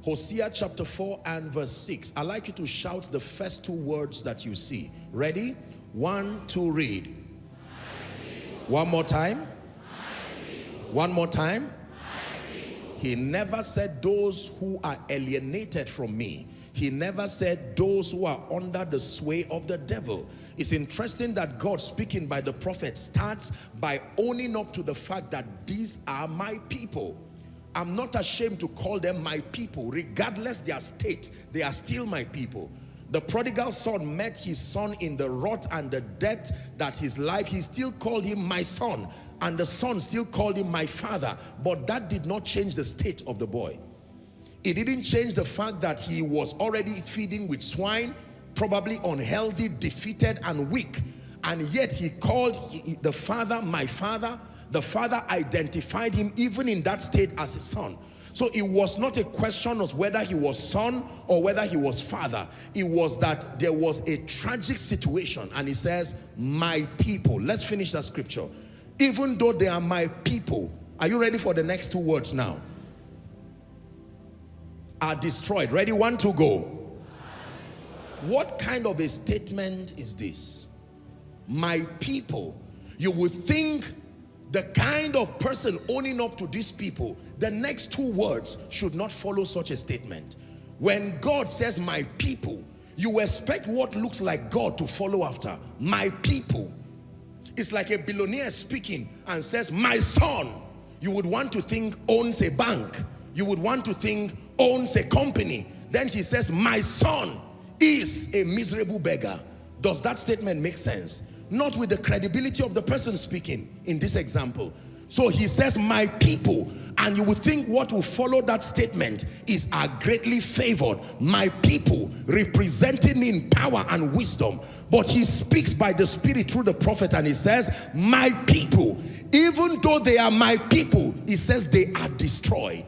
Hosea chapter 4 and verse 6. I'd like you to shout the first two words that you see. Ready? 1, 2, read. One more time. One more time. He never said those who are alienated from me. He never said those who are under the sway of the devil. It's interesting that God, speaking by the prophet, starts by owning up to the fact that these are my people. I'm not ashamed to call them my people. Regardless their state, they are still my people. The prodigal son met his son in the rot and the death that his life, he still called him my son, and the son still called him my father. But that did not change the state of the boy. It didn't change the fact that he was already feeding with swine, probably unhealthy, defeated and weak. And yet he called the father my father. The father identified him even in that state as a son. So it was not a question of whether he was son or whether he was father. It was that there was a tragic situation, and he says, my people. Let's finish that scripture. Even though they are my people. Are you ready for the next two words now? Are destroyed. Ready? 1, 2, go. What kind of a statement is this? My people. You would think the kind of person owning up to these people, the next two words should not follow such a statement. When God says my people, you expect what looks like God to follow after. My people. It's like a billionaire speaking and says my son. You would want to think owns a bank. You would want to think owns a company. Then he says my son is a miserable beggar. Does that statement make sense? Not with the credibility of the person speaking in this example. So he says my people, and you would think what will follow that statement is are greatly favored. My people, representing me in power and wisdom. But he speaks by the Spirit through the prophet, and he says my people, even though they are my people, he says they are destroyed.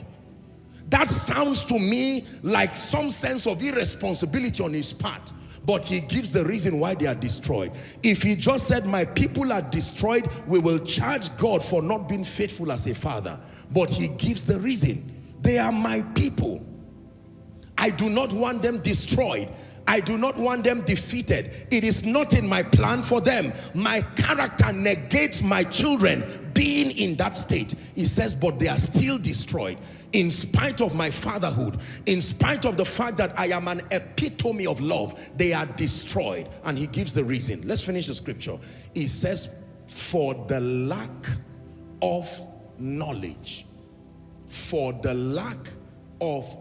That sounds to me like some sense of irresponsibility on his part. But he gives the reason why they are destroyed. If he just said my people are destroyed, we will charge God for not being faithful as a father. But he gives the reason. They are my people. I do not want them destroyed. I do not want them defeated. It is not in my plan for them. My character negates my children being in that state. He says, but they are still destroyed. In spite of my fatherhood, in spite of the fact that I am an epitome of love, they are destroyed. And he gives the reason. Let's finish the scripture. He says, for the lack of knowledge. For the lack of